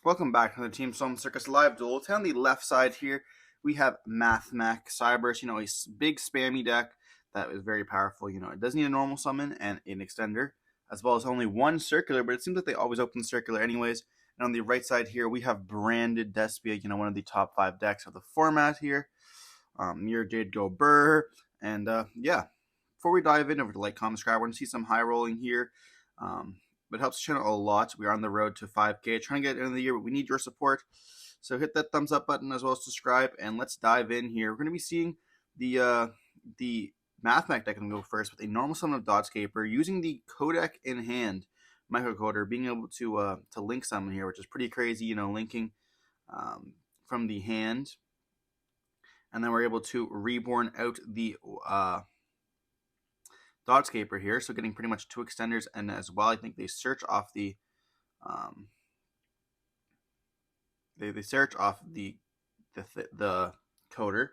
Welcome back to the Team Solemn Circus live duel. On the left side here, we have Mathmech Cybers, a big spammy deck that is very powerful. It does need a normal summon and an extender, as well as only one circular, but it seems like they always open circular anyways. And on the right side here, we have Branded Despia, one of the top 5 decks of the format here. Mirror Jade Go Burr. And before we dive in, over to like, comment, subscribe, we're going to see some high rolling here. But it helps the channel a lot. We are on the road to 5K, trying to get into the year, but we need your support. So hit that thumbs up button as well as subscribe, and let's dive in here. We're going to be seeing the Mathmech deck. I'm going to go first with a normal summon of Dotscaper, using the codec in hand microcoder, being able to link summon here, which is pretty crazy. Linking from the hand, and then we're able to reborn out the Dotscaper here, so getting pretty much 2 extenders, and as well, I think they search off the they search off the coder.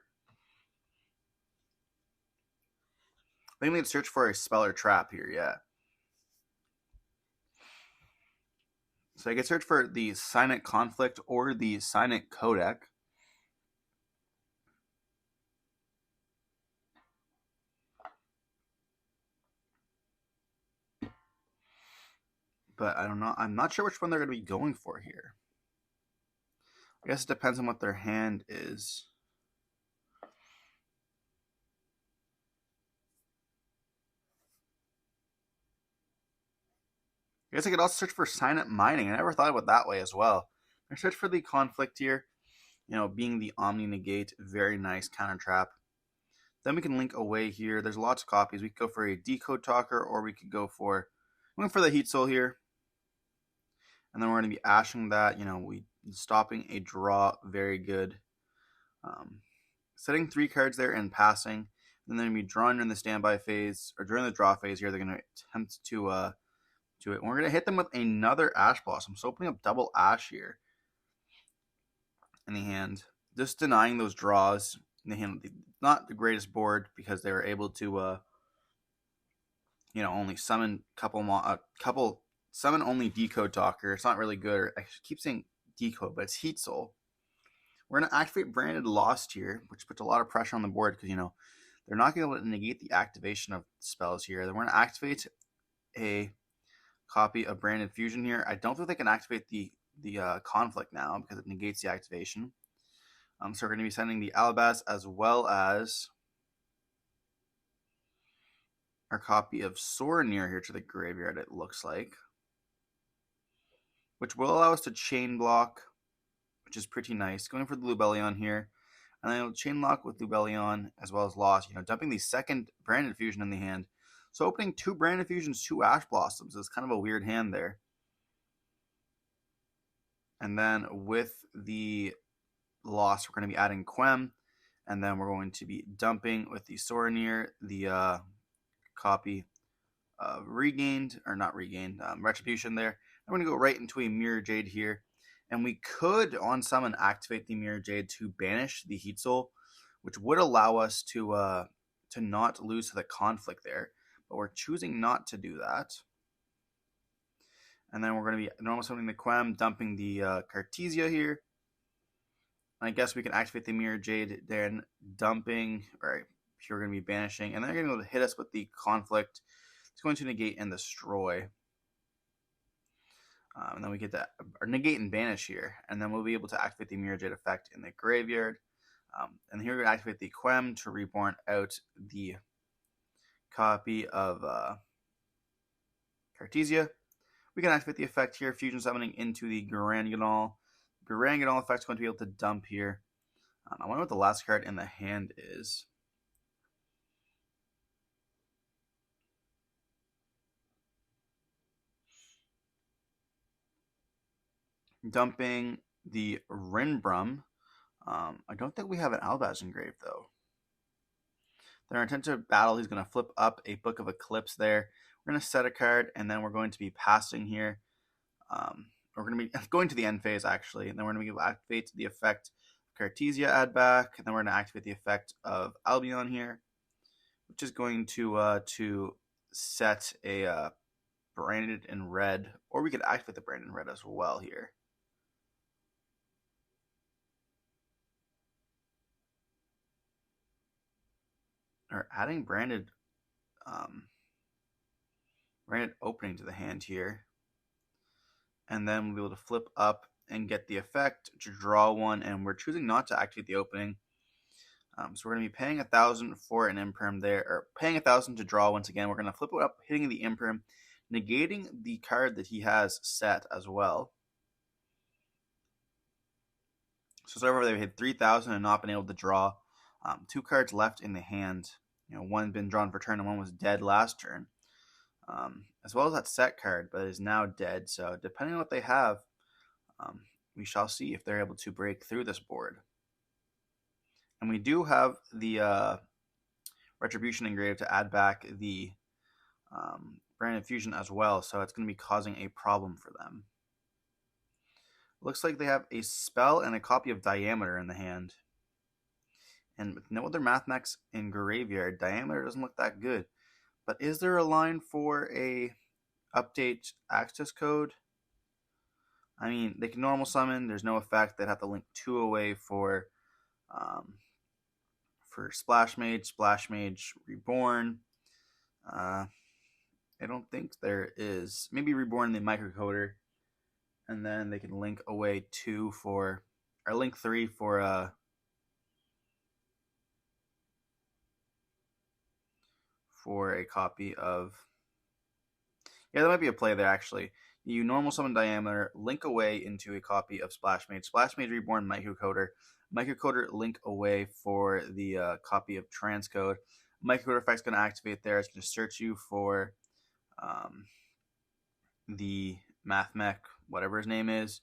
I think they'd search for a spell or trap here, yeah. So I could search for the Silent Conflict or the Silent Codec. But I don't know. I'm not sure which one they're going to be going for here. I guess it depends on what their hand is. I guess I could also search for Silent Mining. I never thought about it that way as well. I search for the Conflict here. Being the Omni Negate, very nice counter trap. Then we can link away here. There's lots of copies. We could go for a Decode Talker, or we could go for the Heat Soul here. And then we're going to be ashing that. We stopping a draw, very good. Setting 3 cards there and passing. And then we drawing in the standby phase, or during the draw phase here, they're going to attempt to it. And we're going to hit them with another Ash Blossom. So opening up double Ash here in the hand. Just denying those draws in the hand. Not the greatest board, because they were able to, only summon summon only Decode Talker. It's not really good. I keep saying Decode, but it's Heat Soul. We're going to activate Branded Lost here, which puts a lot of pressure on the board, because, they're not going to be able to negate the activation of spells here. Then we're going to activate a copy of Branded Fusion here. I don't think they can activate the Conflict now, because it negates the activation. So we're going to be sending the Alabaz, as well as our copy of Sorenir here to the graveyard, it looks like, which will allow us to chain block, which is pretty nice. Going for the Lubellion here, and then it'll chain lock with Lubellion as well as Lost, dumping the second Branded Fusion in the hand. So opening 2 Branded Fusions, 2 Ash Blossoms is kind of a weird hand there. And then with the Lost, we're going to be adding Quem, and then we're going to be dumping with the Sorenir, the copy of Retribution there. I'm going to go right into a Mirror Jade here, and we could on summon activate the Mirror Jade to banish the Heat Soul, which would allow us to not lose to the Conflict there, but we're choosing not to do that. And then we're going to be normal summoning the Quem, dumping the Cartesia here. And I guess we can activate the Mirror Jade, then dumping, or we're going to be banishing, and then they're going to be able to hit us with the Conflict. It's going to negate and destroy. And then we get to negate and banish here, and then we'll be able to activate the Mirror Jade effect in the graveyard. And here we're going to activate the Quem to reborn out the copy of Cartesia. We can activate the effect here, fusion summoning into the Garanganol. Garanganol effect is going to be able to dump here. I wonder what the last card in the hand is. Dumping the Rinbrum. I don't think we have an Albaz engraved, though. Then our intent to battle, he's going to flip up a Book of Eclipse there. We're going to set a card, and then we're going to be passing here. We're going to be going to the end phase, actually, and then we're going to activate the effect Cartesia add back, and then we're going to activate the effect of Albion here, which is going to set a branded in red, or we could activate the branded in red as well here. or adding branded opening to the hand here. And then we'll be able to flip up and get the effect to draw one, and we're choosing not to activate the opening. So we're going to be paying 1,000 for an imperm there, or paying 1,000 to draw once again. We're going to flip it up, hitting the imperm, negating the card that he has set as well. So far they've hit 3,000 and not been able to draw. 2 cards left in the hand. One been drawn for turn and one was dead last turn. As well as that set card, but is now dead. So depending on what they have, we shall see if they're able to break through this board. And we do have the Retribution engraved to add back the Branded Fusion as well, so it's going to be causing a problem for them. Looks like they have a spell and a copy of Diameter in the hand. And with no other Mathmechs in graveyard, Diameter doesn't look that good. But is there a line for a update access code? I mean, they can normal summon. There's no effect. They'd have to link 2 away for Splash Mage Reborn. I don't think there is. Maybe Reborn the microcoder, and then they can link away 2 for, or link 3 for a copy of. Yeah, that might be a play there actually. You normal summon Diameter, link away into a copy of Splash Mage Reborn microcoder. Microcoder link away for the copy of Transcode. Microcoder effect's going to activate there. It's going to search you for the Mathmech, whatever his name is,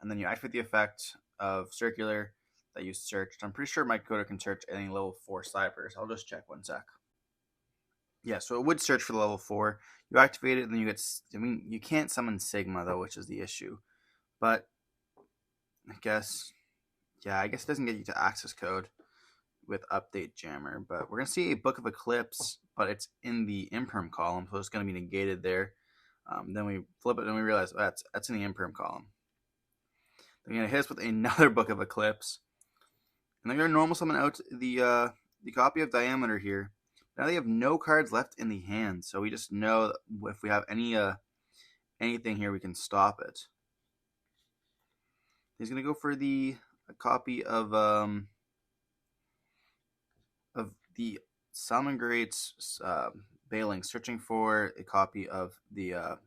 and then you activate the effect of Circular that you searched. I'm pretty sure Microcoder can search any level 4 Cybers. I'll just check one sec. Yeah, so it would search for the level 4. You activate it, and then you get. I mean, you can't summon Sigma though, which is the issue. But I guess it doesn't get you to access code with Update Jammer. But we're gonna see a Book of Eclipse, but it's in the imperm column, so it's gonna be negated there. Then we flip it, and we realize that's in the imperm column. They're gonna hit us with another Book of Eclipse, and they're gonna normal summon out the copy of Diameter here. Now they have no cards left in the hand, so we just know if we have anything here, we can stop it. He's gonna go for a copy of the Salmon Greats Bailing, searching for a copy of the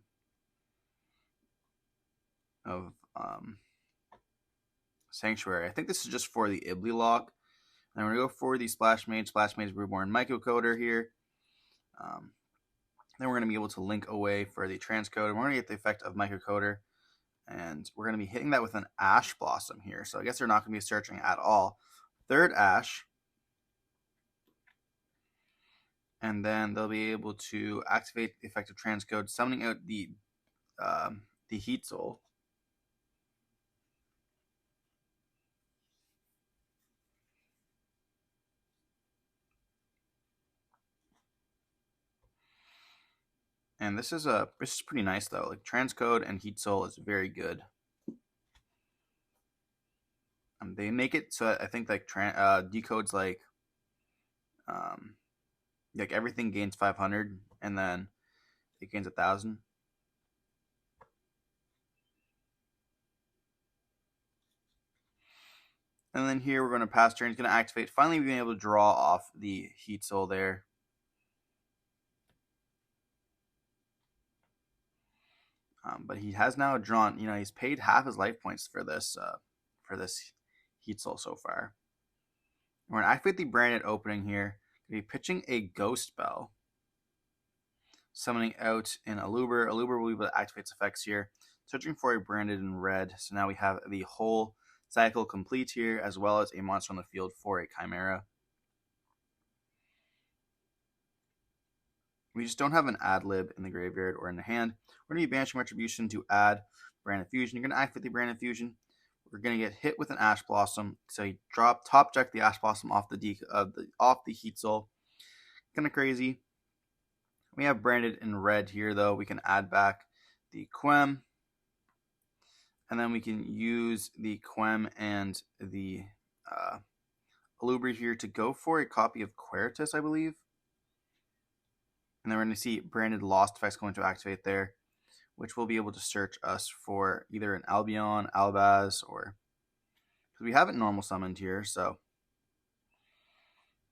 Sanctuary. I think this is just for the Ibli lock. And we're going to go for the Splash Mage Reborn microcoder here. Then we're going to be able to link away for the transcode. And we're going to get the effect of microcoder. And we're going to be hitting that with an Ash Blossom here. So I guess they're not going to be searching at all. Third Ash. And then they'll be able to activate the effect of transcode, summoning out the Heat Soul. And this is pretty nice though. Like Transcode and Heat Soul is very good. They make it so I think like decodes like everything gains 500 and then it gains 1,000. And then here we're going to pass turn. He's going to activate. Finally, being able to draw off the Heat Soul there. But he has now drawn. He's paid half his life points for this Heat Soul so far. We're going to activate the Branded Opening here. Going to be pitching a Ghost Spell. Summoning out an Aluber. Aluber will be able to activate its effects here. Searching for a Branded in red. So now we have the whole cycle complete here, as well as a monster on the field for a Chimera. We just don't have an ad lib in the graveyard or in the hand. We're going to be banishing Retribution to add Branded Fusion. You're going to activate the Branded Fusion. We're going to get hit with an Ash Blossom. So you top deck the Ash Blossom off the Heat Soul. Kind of crazy. We have Branded in red here though. We can add back the Quem. And then we can use the Quem and the Alubri here to go for a copy of Quertus, I believe. And then we're going to see branded Lost effects going to activate there, which will be able to search us for either an Albion, Albaz, or... because we haven't normal summoned here, so...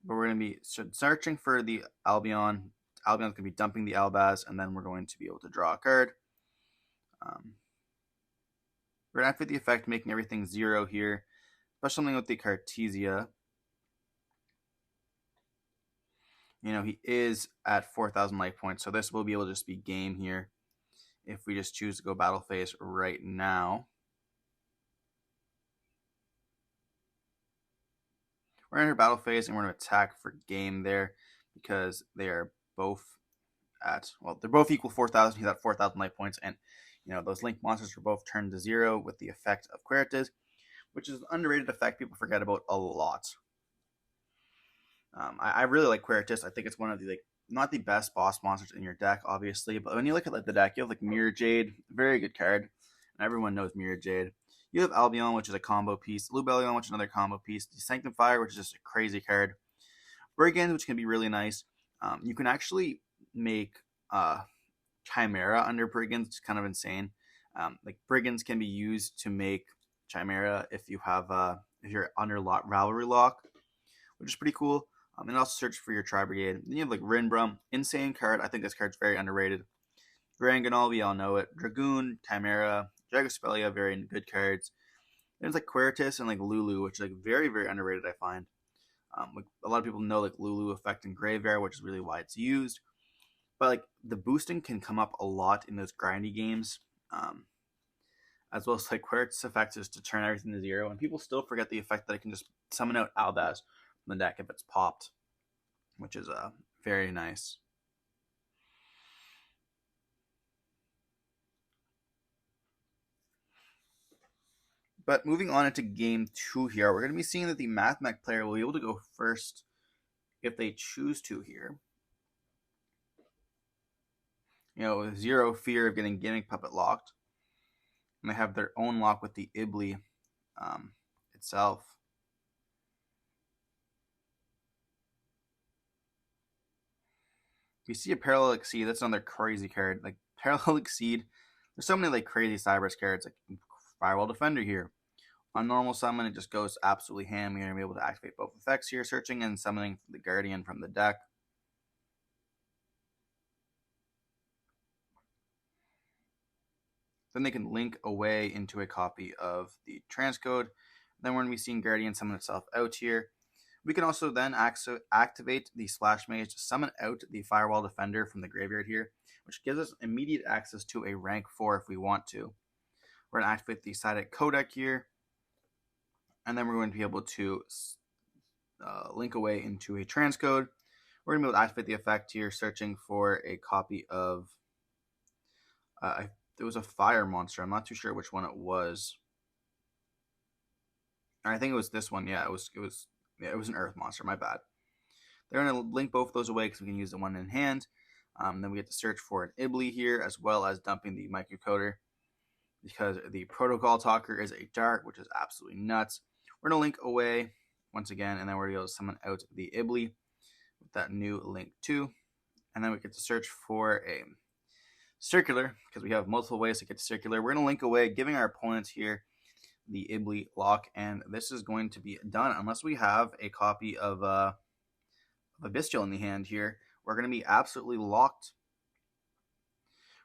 but we're going to be searching for the Albion. Albion's going to be dumping the Albaz, and then we're going to be able to draw a card. We're going to activate the effect, making everything 0 here. Especially something with the Cartesia. You know, he is at 4,000 life points, so this will be able to just be game here if we just choose to go battle phase right now. We're in our battle phase, and we're going to attack for game there because they are both at, well, they're both equal 4,000. He's at 4,000 life points, and, you know, those link monsters are both turned to 0 with the effect of Quertus, which is an underrated effect people forget about a lot. I really like Quertus. I think it's one of the, like, not the best boss monsters in your deck, obviously, but when you look at like the deck, you have like Mirror Jade, very good card, and everyone knows Mirror Jade. You have Albion, which is a combo piece, Lubellion, which is another combo piece, the Sanctifier, which is just a crazy card, Brigands, which can be really nice. You can actually make Chimera under Brigands, which is kind of insane. Like Brigands can be used to make Chimera if you have if you're under Rivalry Lock, which is pretty cool. And also search for your Tri Brigade. Then you have like Rinbrum, insane card. I think this card's very underrated. Granganol, we all know it. Dragoon, Chimera, Dragospelia, very good cards. There's like Quertus and like Lulu, which is like very, very underrated, I find. Like, a lot of people know like Lulu effect in Graveyard, which is really why it's used. But like the boosting can come up a lot in those grindy games. As well as like Quertus effect is to turn everything to 0. And people still forget the effect that it can just summon out Albaz from the deck if it's popped, which is very nice. But moving on into game 2 here, we're going to be seeing that the Mathmech player will be able to go first if they choose to here. You know, with 0 fear of getting Gimmick Puppet locked. And they have their own lock with the Ibli itself. If you see a Parallel Exceed, that's another crazy card. Like Parallel Exceed, there's so many like crazy Cybers cards, like Firewall Defender here. On normal summon, it just goes absolutely ham. You're going to be able to activate both effects here, searching and summoning the Guardian from the deck. Then they can link away into a copy of the transcode. Then we're going to be seeing Guardian summon itself out here. We can also then activate the Splash Mage to summon out the Firewall Defender from the graveyard here, which gives us immediate access to a rank 4 if we want to. We're going to activate the Psyduck Codec here, and then we're going to be able to link away into a transcode. We're going to be able to activate the effect here, searching for a copy of... it was a fire monster. I'm not too sure which one it was. I think it was this one. Yeah, it was an earth monster. My bad. They're going to link both those away because we can use the one in hand. Then we get to search for an Ibli here, as well as dumping the microcoder, because the Protocol Talker is a dart, which is absolutely nuts. We're going to link away once again, and then we're going to be able to summon out the Ibli with that new link 2. And then we get to search for a circular, because we have multiple ways to get to circular. We're going to link away, giving our opponents here the Ibli lock, and this is going to be done unless we have a copy of a Bestial in the hand here. We're going to be absolutely locked.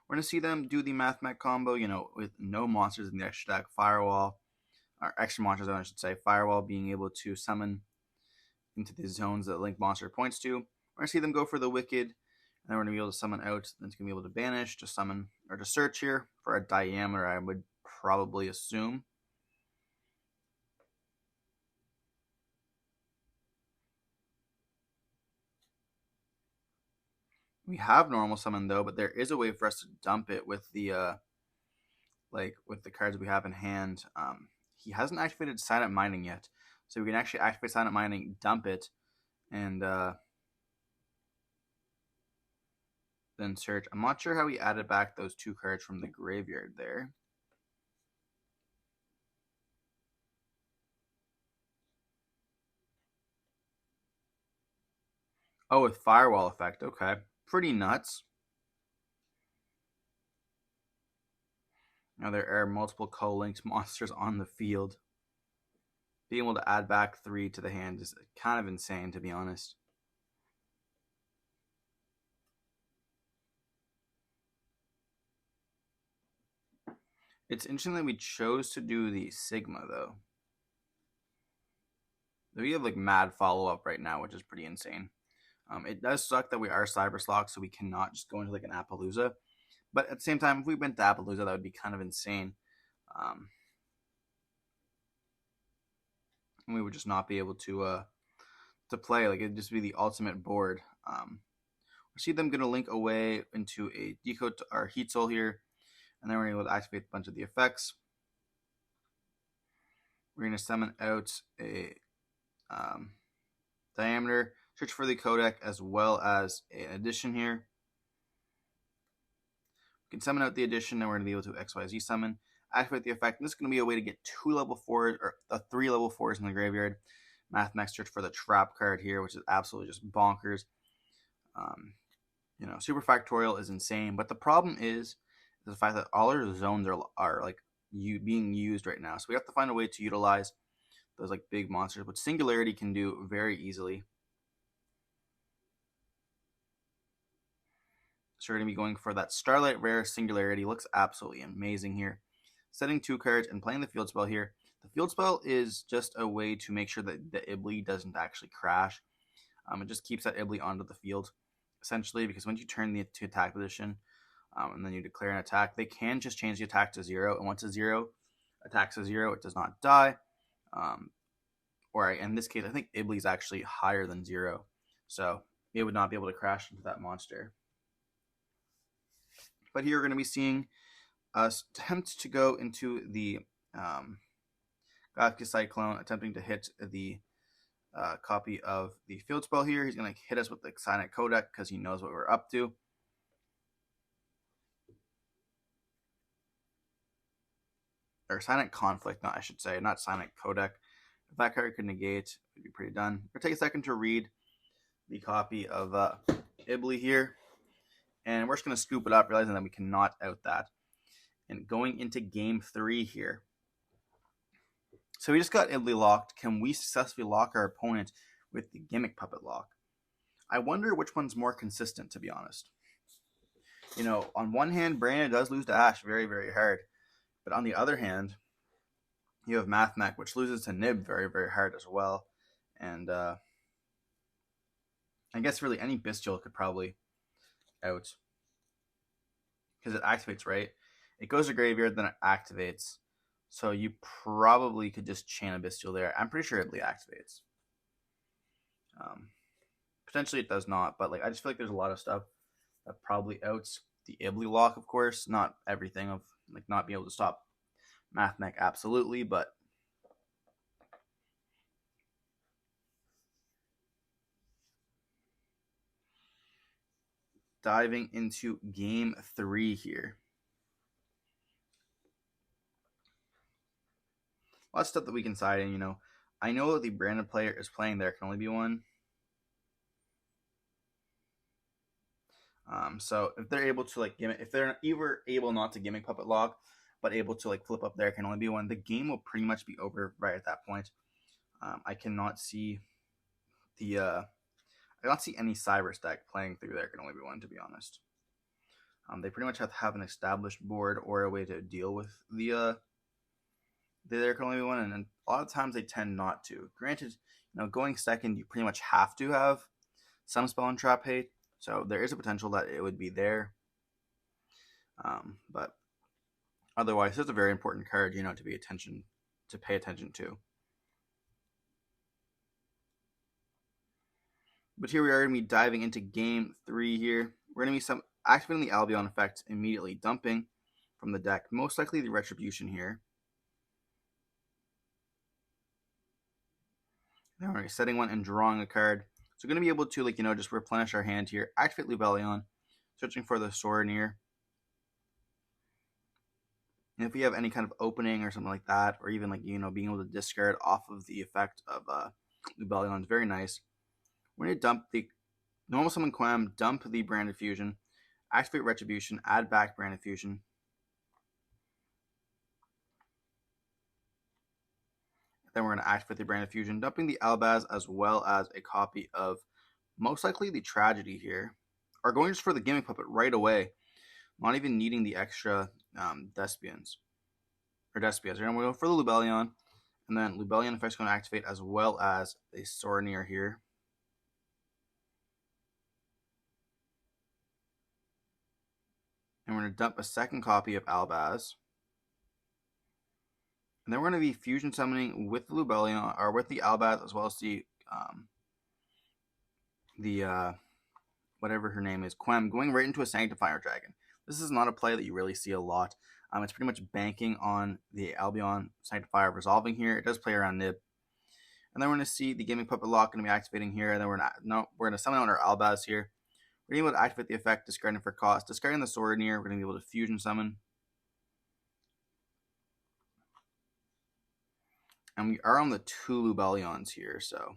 We're going to see them do the Mathmech combo, you know, with no monsters in the extra deck. Firewall, or extra monsters, I should say. Firewall being able to summon into the zones that Link monster points to. We're going to see them go for the Wicked, and then we're going to be able to summon out. Then it's going to be able to banish, to summon, or to search here for a Diameter, I would probably assume. We have normal summon though, but there is a way for us to dump it with the with the cards we have in hand. He hasn't activated Silent Mining yet, so we can actually activate Silent Mining, dump it, and then search. I'm not sure how he added back those 2 cards from the graveyard there. Oh, with Firewall effect. Okay. Pretty nuts. Now there are multiple co-linked monsters on the field. Being able to add back 3 to the hand is kind of insane, to be honest. It's interesting that we chose to do the Sigma, though. We have like mad follow-up right now, which is pretty insane. It does suck that we are Cyberslock, so we cannot just go into like an Appaloosa. But at the same time, if we went to Appaloosa, that would be kind of insane. And we would just not be able to play. Like, it'd just be the ultimate board. We see them going to link away into a decode to our heat soul here, and then we're able to activate a bunch of the effects. We're going to summon out a diameter, search for the codec, as well as an addition here. We can summon out the addition, and we're going to be able to XYZ summon, activate the effect. And this is going to be a way to get 2 level 4s or 3 level 4s in the graveyard. Mathmech search for the trap card here, which is absolutely just bonkers. Super Factorial is insane, but the problem is the fact that all our zones are like being used right now. So we have to find a way to utilize those like big monsters, which Singularity can do very easily. So we're going to be going for that Starlight Rare Singularity. Looks absolutely amazing here. Setting 2 cards and playing the field spell here. The field spell is just a way to make sure that the Ibly doesn't actually crash. It just keeps that Ibly onto the field, essentially, because once you turn the to attack position and then you declare an attack, they can just change the attack to 0. And once a 0 attacks a 0, it does not die. Or in this case, I think Ibly is actually higher than 0. So it would not be able to crash into that monster. But here we're going to be seeing us attempt to go into the Galactic Cyclone, attempting to hit the copy of the field spell here. He's going to hit us with the Psionic Codec because he knows what we're up to. Or Psionic Conflict, I should say, not Psionic Codec. If that card could negate, it would be pretty done. We'll take a second to read the copy of Ibly here. And we're just going to scoop it up, realizing that we cannot out that. And going into game 3 here. So we just got Ibly locked. Can we successfully lock our opponent with the Gimmick Puppet lock? I wonder which one's more consistent, to be honest. On one hand, Brandon does lose to Ash very, very hard. But on the other hand, you have Mathmech, which loses to Nib very, very hard as well. And I guess really any Bestial could probably out. Because it activates, right? It goes to graveyard, then it activates. So you probably could just chain a Bestial there. I'm pretty sure Ibly activates. Potentially it does not, but I just feel like there's a lot of stuff that probably outs the Ibly lock, of course. Not everything of not being able to stop Mathmech absolutely, but diving into game 3 here. A lot of stuff that we can side in, I know that the Brandon player is playing There Can Only Be One. So if they're able to if they're either able not to Gimmick Puppet lock, but able to flip up There Can Only Be One, the game will pretty much be over right at that point. I cannot see I don't see any Cyber stack playing through There Can Only Be One, to be honest. They pretty much have to have an established board or a way to deal with the There Can Only Be One, and a lot of times they tend not to. Granted, going second, you pretty much have to have some Spell and Trap hate, so there is a potential that it would be there. But otherwise, it's a very important card, to pay attention to. But here we are going to be diving into game 3 here. We're going to be activating the Albion effect, immediately dumping from the deck, most likely the Retribution here. Now we're setting one and drawing a card. So we're going to be able to, just replenish our hand here, activate Lubellion, searching for the Sorenir. And if we have any kind of opening or something like that, or even being able to discard off of the effect of Lubellion is very nice. We're going to dump the normal summon Quem, dump the Branded Fusion, activate Retribution, add back Branded Fusion. Then we're going to activate the Branded Fusion, dumping the Albaz as well as a copy of most likely the Tragedy here. Or going just for the Gimmick Puppet right away, not even needing the extra Despians. Or Despias. We're going to go for the Lubellion, and then Lubellion effect's going to activate as well as a Sorneer here. And we're going to dump a second copy of Albaz. And then we're going to be fusion summoning with the Lubellion, or with the Albaz, as well as the whatever her name is, Quem, going right into a Sanctifier Dragon. This is not a play that you really see a lot. It's pretty much banking on the Albion Sanctifier resolving here. It does play around Nib. And then we're going to see the Gimmick Puppet Lock going to be activating here. And then we're going to summon out our Albaz here. We're going to be able to activate the effect, discarding for cost. Discarding the Sorneer, we're going to be able to fusion summon. And we are on the 2 Lubellions here, so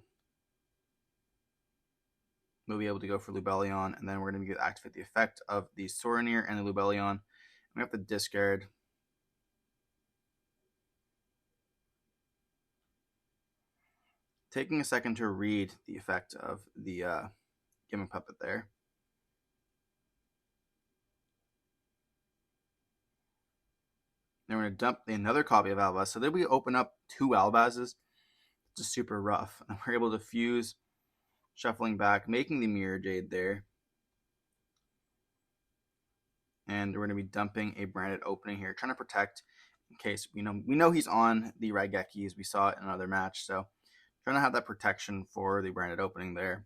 we'll be able to go for Lubellion, and then we're going to be able to activate the effect of the Sorneer and the Lubellion. We have to discard. Taking a second to read the effect of the Gimmick Puppet there. Then we're going to dump another copy of Albaz. So then we open up 2 Albazes. It's just super rough. And we're able to fuse, shuffling back, making the Mirror Jade there. And we're going to be dumping a branded opening here, trying to protect in case we know he's on the Raigeki, as we saw it in another match. So trying to have that protection for the branded opening there.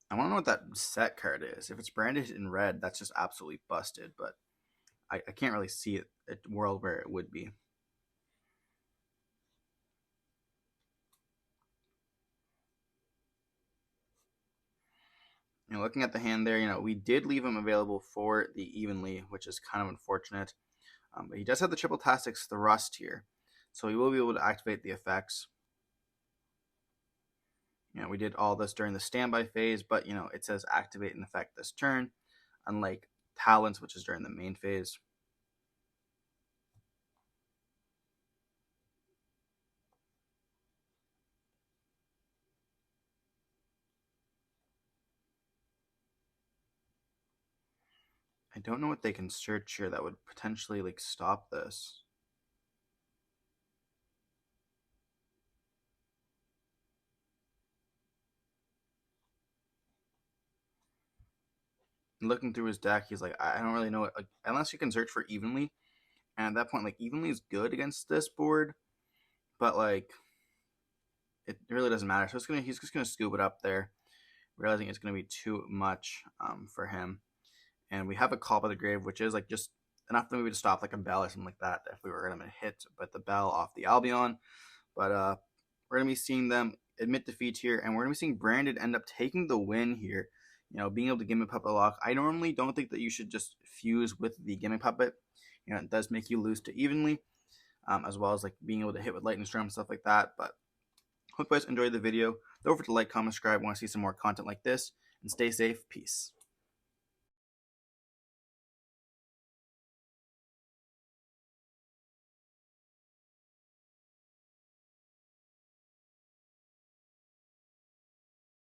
I want to know what that set card is. If it's branded in red, that's just absolutely busted, but I can't really see it a world where it would be. Looking at the hand there, we did leave him available for the Evenly, which is kind of unfortunate. But he does have the Triple Tactics Thrust here, so he will be able to activate the effects. We did all this during the standby phase, but it says activate an effect this turn, unlike Talents, which is during the main phase. I don't know what they can search here that would potentially stop this. Looking through his deck, he's like, I don't really know it. Unless you can search for Evenly, and at that point, Evenly is good against this board, but it really doesn't matter. So he's just gonna scoop it up there, realizing it's gonna be too much for him. And we have a Call by the Grave, which is just enough maybe to stop a Bell or something like that if we were gonna hit but the Bell off the Albion. But we're gonna be seeing them admit defeat here, and we're gonna be seeing Branded end up taking the win here. Being able to Gimmick Puppet Lock. I normally don't think that you should just fuse with the Gimmick Puppet. It does make you lose to Evenly, as well as being able to hit with Lightning Storm and stuff like that. But hope you guys enjoyed the video. Don't forget to like, comment, subscribe. Want to see some more content like this, and stay safe. Peace.